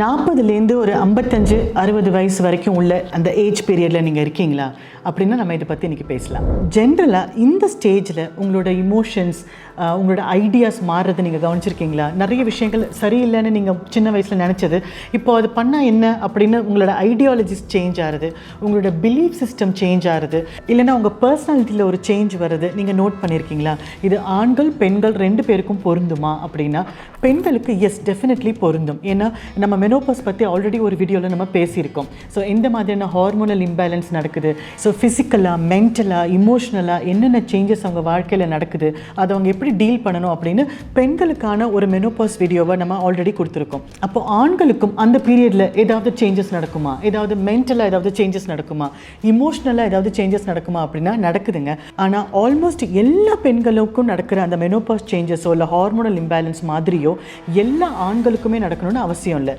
40லேருந்து ஒரு 55 60 வயசு வரைக்கும் உள்ள அந்த ஏஜ் பீரியடில் நீங்கள் இருக்கீங்களா அப்படின்னா நம்ம இதை பற்றி இன்றைக்கி பேசலாம். ஜென்ரலாக இந்த ஸ்டேஜில் உங்களோட இமோஷன்ஸ், உங்களோட ஐடியாஸ் மாறுறது நீங்கள் கவனிச்சிருக்கீங்களா? நிறைய விஷயங்கள் சரியில்லைன்னு நீங்கள் சின்ன வயசில் நினச்சது இப்போ அது பண்ணால் என்ன அப்படின்னு உங்களோட ஐடியாலஜிஸ் சேஞ்ச் ஆகுது, உங்களோட பிலீஃப் சிஸ்டம் சேஞ்ச் ஆகுது, இல்லைன்னா உங்கள் பர்சனாலிட்டியில் ஒரு சேஞ்ச் வருது. நீங்கள் நோட் பண்ணியிருக்கீங்களா? இது ஆண்கள் பெண்கள் 2 பேருக்கும் பொருந்துமா அப்படின்னா பெண்களுக்கு எஸ் டெஃபினெட்லி பொருந்தும். ஏன்னா நம்ம மெனோபாஸ் பற்றி ஆல்ரெடி ஒரு வீடியோவில் நம்ம பேசியிருக்கோம். ஸோ எந்த மாதிரியான ஹார்மோனல் இம்பேலன்ஸ் நடக்குது, ஸோ ஃபிசிக்கலாக மென்டலாக இமோஷ்னலாக என்னென்ன சேஞ்சஸ் அவங்க வாழ்க்கையில் நடக்குது, அதை அவங்க எப்படி டீல் பண்ணணும் அப்படின்னு பெண்களுக்கான ஒரு மெனோபாஸ் வீடியோவை நம்ம ஆல்ரெடி கொடுத்துருக்கோம். அப்போ ஆண்களுக்கும் அந்த பீரியடில் ஏதாவது சேஞ்சஸ் நடக்குமா, ஏதாவது மென்டலாக ஏதாவது சேஞ்சஸ் நடக்குமா, இமோஷ்னலாக ஏதாவது சேஞ்சஸ் நடக்குமா அப்படின்னா நடக்குதுங்க. ஆனால் ஆல்மோஸ்ட் எல்லா பெண்களுக்கும் நடக்கிற அந்த மெனோபாஸ் சேஞ்சஸோ இல்லை ஹார்மோனல் இம்பேலன்ஸ் மாதிரியோ எல்லா ஆண்களுக்குமே நடக்கணும்னு அவசியம் இல்லை.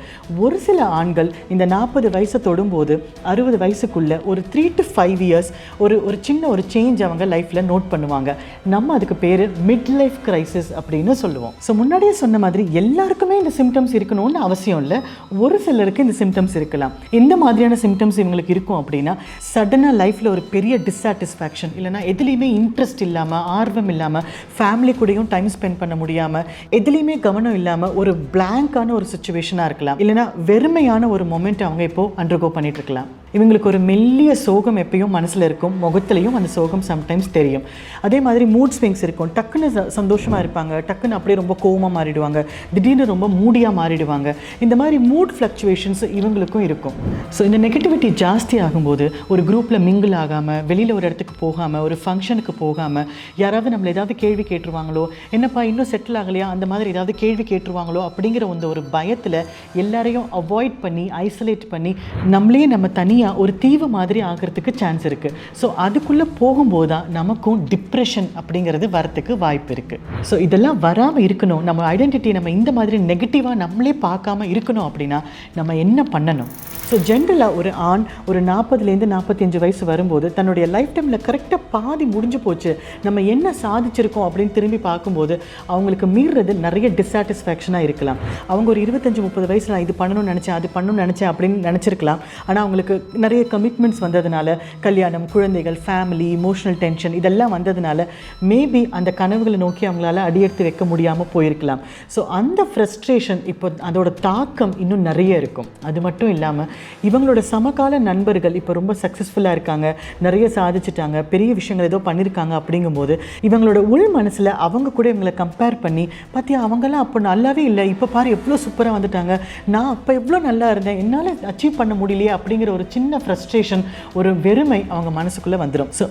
ஒரு சில ஆண்கள் இந்த 40 வயசை தொடும்போது 60 வயசுக்குள்ள ஒரு 3 to 5 இயர்ஸ் ஒரு சின்ன ஒரு சேஞ்ச் அவங்க லைஃப்பில் நோட் பண்ணுவாங்க. நம்ம அதுக்கு பேர் மிட் லைஃப் கிரைசிஸ் அப்படின்னு சொல்லுவோம். ஸோ முன்னாடியே சொன்ன மாதிரி எல்லாருக்குமே இந்த சிம்டம்ஸ் இருக்கணும்னு அவசியம் இல்லை. ஒரு சிலருக்கு இந்த சிம்டம்ஸ் இருக்கலாம். எந்த மாதிரியான சிம்டம்ஸ் இவங்களுக்கு இருக்கும் அப்படின்னா, சடனாக லைஃப்பில் ஒரு பெரிய டிஸாட்டிஸ்ஃபேக்ஷன், இல்லைனா எதுலேயுமே இன்ட்ரெஸ்ட் இல்லாமல், ஆர்வம் இல்லாமல், ஃபேமிலி கூடயும் டைம் ஸ்பெண்ட் பண்ண முடியாமல், எதுலேயுமே கவனம் இல்லாமல் ஒரு பிளாங்கான ஒரு சுச்சுவேஷனாக இருக்கலாம், இல்லைனா வெறுமையான ஒரு மொமெண்ட் அவங்க இப்போ அண்டர்கோ பண்ணிட்டு இருக்கலாம். இவங்களுக்கு ஒரு மெல்லிய சோகம் எப்பயும் மனசில் இருக்கும், முகத்துலையும் அந்த சோகம் சம்டைம்ஸ் தெரியும். அதே மாதிரி மூட் ஸ்விங்ஸ் இருக்கும். டக்குன்னு சந்தோஷமாக இருப்பாங்க, டக்குன்னு அப்படியே ரொம்ப கோவமாக மாறிடுவாங்க, திடீர்னு ரொம்ப மூடியாக மாறிடுவாங்க. இந்த மாதிரி மூட் ஃப்ளக்சுவேஷன்ஸ் இவங்களுக்கும் இருக்கும். ஸோ இந்த நெகட்டிவிட்டி ஜாஸ்தி ஆகும்போது ஒரு குரூப்பில் மிங்கிள் ஆகாமல், வெளியில் ஒரு இடத்துக்கு போகாமல், ஒரு ஃபங்க்ஷனுக்கு போகாமல், யாராவது நம்மளை ஏதாவது கேள்வி கேட்டுருவாங்களோ, என்னப்பா இன்னும் செட்டில் ஆகலையா, அந்த மாதிரி ஏதாவது கேள்வி கேட்டுருவாங்களோ அப்படிங்கிற ஒரு பயத்தில் எல்லாரையும் அவாய்ட் பண்ணி, ஐசோலேட் பண்ணி, நம்மளே நம்ம தனியாக ஒரு தீவு மாதிரி ஆகிறதுக்கு சான்ஸ் இருக்குது. ஸோ அதுக்குள்ளே போகும்போது தான் நமக்கும் டிப்ரெஷன் அப்படிங்கிறது வரத்துக்கு வாய்ப்பு இருக்குது. ஸோ இதெல்லாம் வராமல் இருக்கணும், நம்ம ஐடென்டிட்டி நம்ம இந்த மாதிரி நெகட்டிவாக நம்மளே பார்க்காம இருக்கணும் அப்படின்னா நம்ம என்ன பண்ணணும்? ஸோ ஜென்ரலாக ஒரு ஆண் ஒரு 40லேருந்து 45 வயசு வரும்போது தன்னுடைய லைஃப் டைமில் கரெக்டாக பாதி முடிஞ்சு போச்சு, நம்ம என்ன சாதிச்சிருக்கோம் அப்படின்னு திரும்பி பார்க்கும்போது அவங்களுக்கு மீறுறது நிறைய டிஸாட்டிஸ்ஃபேக்ஷனாக இருக்கலாம். அவங்க ஒரு 25-30 வயசில் இது பண்ணணும்னு நினச்சேன், அது பண்ணணும்னு நினச்சேன் அப்படின்னு நினச்சிருக்கலாம். ஆனால் அவங்களுக்கு நிறைய கமிட்மெண்ட்ஸ் வந்ததுனால, கல்யாணம், குழந்தைகள், ஃபேமிலி, இமோஷனல் டென்ஷன் இதெல்லாம் வந்ததுனால மேபி அந்த கனவுகளை நோக்கி அவங்களால அடியெடுத்து வைக்க முடியாமல் போயிருக்கலாம். ஸோ அந்த ஃப்ரஸ்ட்ரேஷன் இப்போ அதோட தாக்கம் இன்னும் நிறைய இருக்கும். அது மட்டும் இல்லாமல் இவங்களோட சமகால நண்பர்கள் இப்போ ரொம்ப சக்ஸஸ்ஃபுல்லாக இருக்காங்க, நிறைய சாதிச்சிட்டாங்க, பெரிய விஷயங்கள் ஏதோ பண்ணியிருக்காங்க. அப்படிங்கும்போது இவங்களோட உள் மனசில் அவங்க கூட இவங்களை கம்பேர் பண்ணி, பார்த்தியா அவங்கெல்லாம் அப்போ நல்லாவே இல்லை, இப்போ பாரு எவ்வளோ சூப்பராக வந்துட்டாங்க, நான் அப்போ எவ்வளோ நல்லா இருந்தேன், என்னால் அச்சீவ் பண்ண முடியலையே அப்படிங்கிற ஒரு சின்ன ஃப்ரஸ்ட்ரேஷன், ஒரு வெறுமை அவங்க மனசுக்குள்ளே வந்துடும். ஸோ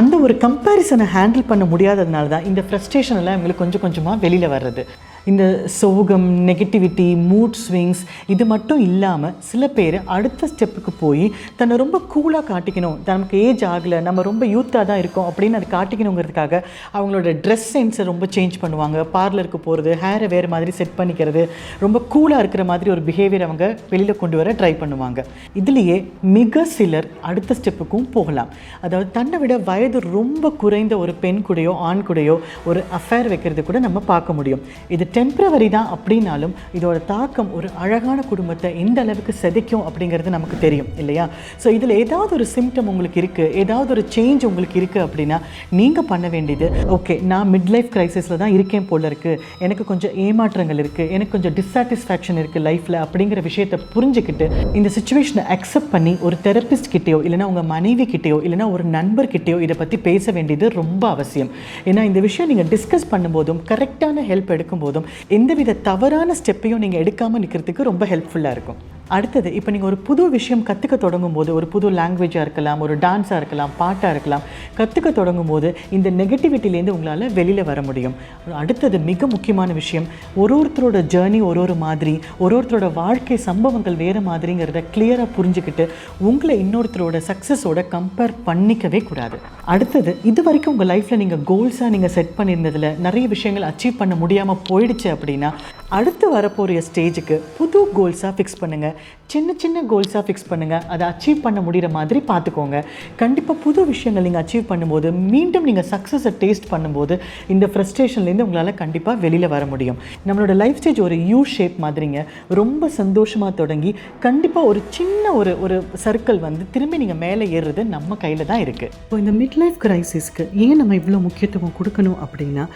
அந்த ஒரு கம்பேரிசனை ஹேண்டில் பண்ண முடியாததுனால தான் இந்த ஃப்ரஸ்ட்ரேஷன் எல்லாம் இவங்களுக்கு கொஞ்சம் கொஞ்சமாக வெளியில் வர்றது. இந்த சோகம், நெகட்டிவிட்டி, மூட் ஸ்விங்ஸ் இது மட்டும் இல்லாமல் சில பேர் அடுத்த ஸ்டெப்புக்கு போய் தன்னை ரொம்ப கூலாக காட்டிக்கணும், நமக்கு ஏஜ் ஆகலை, நம்ம ரொம்ப யூத்தாக தான் இருக்கோம் அப்படின்னு அது காட்டிக்கணுங்கிறதுக்காக அவங்களோட ட்ரெஸ் சென்ஸை ரொம்ப சேஞ்ச் பண்ணுவாங்க. பார்லருக்கு போகிறது, ஹேரை வேறு மாதிரி செட் பண்ணிக்கிறது, ரொம்ப கூலாக இருக்கிற மாதிரி ஒரு பிஹேவியர் அவங்க வெளியில் கொண்டு வர ட்ரை பண்ணுவாங்க. இதுலேயே மிக சிலர் அடுத்த ஸ்டெப்புக்கும் போகலாம். அதாவது தன்னை விட வயது ரொம்ப குறைந்த ஒரு பெண் கூடயோ ஆண் கூடயோ ஒரு அஃபேர் வைக்கிறது கூட நம்ம பார்க்க முடியும். இது டெம்பரவரி தான் அப்படின்னாலும் இதோட தாக்கம் ஒரு அழகான குடும்பத்தை எந்த அளவுக்கு செதைக்கும் அப்படிங்கிறது நமக்கு தெரியும் இல்லையா? ஸோ இதில் ஏதாவது ஒரு சிம்டம் உங்களுக்கு இருக்குது, ஏதாவது ஒரு சேஞ்ச் உங்களுக்கு இருக்குது அப்படின்னா நீங்கள் பண்ண வேண்டியது, ஓகே நான் மிட் லைஃப் கிரைசிஸில் தான் இருக்கேன் போல இருக்குது, எனக்கு கொஞ்சம் ஏமாற்றங்கள் இருக்குது, எனக்கு கொஞ்சம் டிஸாட்டிஸ்ஃபேக்ஷன் இருக்குது லைஃப்பில் அப்படிங்கிற விஷயத்தை புரிஞ்சுக்கிட்டு இந்த சுச்சுவேஷனை அக்செப்ட் பண்ணி ஒரு தெரபிஸ்ட் கிட்டேயோ இல்லைனா உங்கள் மனைவி கிட்டேயோ இல்லைனா ஒரு நண்பர்கிட்டயோ இதை பற்றி பேச வேண்டியது ரொம்ப அவசியம். ஏன்னா இந்த விஷயம் நீங்கள் டிஸ்கஸ் பண்ணும்போதும் கரெக்டான ஹெல்ப் எடுக்கும்போதும் எந்தவித தவறான ஸ்டெப்பையும் நீங்கள் எடுக்காமல் நிற்கிறதுக்கு ரொம்ப ஹெல்ப்ஃபுல்லாக இருக்கும். அடுத்தது, இப்போ நீங்கள் ஒரு புது விஷயம் கற்றுக்க தொடங்கும் போது, ஒரு புது லாங்குவேஜாக இருக்கலாம், ஒரு டான்ஸாக இருக்கலாம், பாட்டாக இருக்கலாம், கற்றுக்க தொடங்கும் போது இந்த நெகட்டிவிட்டிலேருந்து உங்களால் வெளியில் வர முடியும். அடுத்தது மிக முக்கியமான விஷயம், ஒருத்தரோட ஜேர்னி ஒரு மாதிரி, ஒருத்தரோட வாழ்க்கை சம்பவங்கள் வேறு மாதிரிங்கிறத கிளியராக புரிஞ்சுக்கிட்டு உங்களை இன்னொருத்தரோட சக்ஸஸோட கம்பேர் பண்ணிக்கவே கூடாது. அடுத்தது, இது வரைக்கும் உங்கள் லைஃப்பில் நீங்கள் கோல்ஸாக நீங்கள் செட் பண்ணியிருந்ததில் நிறைய விஷயங்கள் அச்சீவ் பண்ண முடியாமல் போயிடுச்சு அப்படின்னா அடுத்து வரப்போகிற ஸ்டேஜுக்கு புது கோல்ஸாக ஃபிக்ஸ் பண்ணுங்கள். சின்ன சின்ன கோல்ஸாக ஃபிக்ஸ் பண்ணுங்கள். அதை அச்சீவ் பண்ண முடிகிற மாதிரி பார்த்துக்கோங்க. கண்டிப்பாக புது விஷயங்கள் நீங்கள் அச்சீவ் பண்ணும்போது மீண்டும் நீங்கள் சக்ஸஸை டேஸ்ட் பண்ணும்போது இந்த ஃப்ரஸ்ட்ரேஷன்லேருந்து உங்களால் கண்டிப்பாக வெளியில் வர முடியும். நம்மளோட லைஃப் ஸ்டேஜ் ஒரு யூ ஷேப் மாதிரிங்க. ரொம்ப சந்தோஷமாக தொடங்கி கண்டிப்பாக ஒரு சின்ன ஒரு சர்க்கிள் வந்து திரும்பி நீங்கள் மேலே ஏறுறது நம்ம கையில் தான் இருக்குது. இப்போ இந்த மிட் லைஃப் கிரைசிஸ்க்கு ஏன் நம்ம இவ்வளோ முக்கியத்துவம் கொடுக்கணும் அப்படின்னா,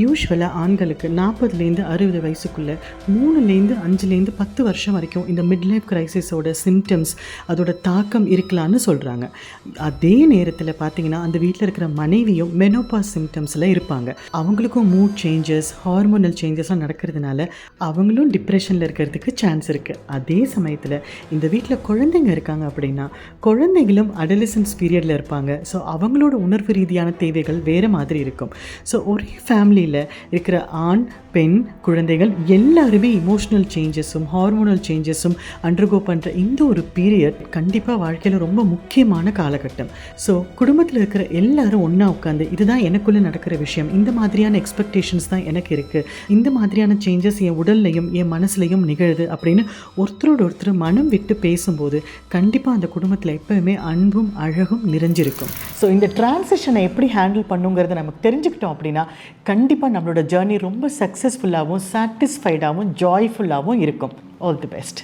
யூஸ்வலாக ஆண்களுக்கு 40லேருந்து 60 வயசுக்குள்ளே 3லேருந்து 5லேருந்து 10 வருஷம் வரைக்கும் இந்த மிட் லைஃப் கிரைசிஸோட சிம்டம்ஸ் அதோட தாக்கம் இருக்கலான்னு சொல்கிறாங்க. அதே நேரத்தில் பார்த்திங்கன்னா அந்த வீட்டில் இருக்கிற மனைவியும் மெனோபாஸ் சிம்டம்ஸில் இருப்பாங்க. அவங்களுக்கும் மூட் சேஞ்சஸ், ஹார்மோனல் சேஞ்சஸ்லாம் நடக்கிறதுனால அவங்களும் டிப்ரெஷனில் இருக்கிறதுக்கு சான்ஸ் இருக்குது. அதே சமயத்தில் இந்த வீட்டில் குழந்தைங்க இருக்காங்க அப்படின்னா குழந்தைகளும் அடலசன்ஸ் பீரியடில் இருப்பாங்க. ஸோ அவங்களோட உணர்வு ரீதியான தேவைகள் வேறு மாதிரி இருக்கும். ஸோ ஒரே ஃபேமிலி இருக்கிற ஆண், பெண், குழந்தைகள் எல்லாருமே இமோஷனல் சேஞ்சஸும் ஹார்மோனல் சேஞ்சஸும் அண்டர்கோ பண்ணுற இந்த ஒரு பீரியட் கண்டிப்பாக வாழ்க்கையில் ரொம்ப முக்கியமான காலகட்டம். ஸோ குடும்பத்தில் இருக்கிற எல்லாரும் ஒன்றா உட்காந்து இதுதான் எனக்குள்ளே நடக்கிற விஷயம், இந்த மாதிரியான எக்ஸ்பெக்டேஷன்ஸ் தான் எனக்கு இருக்குது, இந்த மாதிரியான சேஞ்சஸ் என் உடல்லையும் என் மனசுலையும் நிகழுது அப்படின்னு ஒருத்தரோடு ஒருத்தர் மனம் விட்டு பேசும்போது கண்டிப்பாக அந்த குடும்பத்தில் எப்போவுமே அன்பும் அழகும் நிறைஞ்சிருக்கும். ஸோ இந்த டிரான்சிஷனை எப்படி ஹேண்டில் பண்ணுங்கிறத நமக்கு தெரிஞ்சுக்கிட்டோம் அப்படின்னா கண்டிப்பாக நம்மளோட ஜேர்னி ரொம்ப சக்ஸஸ்ஃபுல்லாகவும் சாட்டிஸ்ஃபைடாகவும் ஜாய்ஃபுல்லாகவும் இருக்கும். All the best.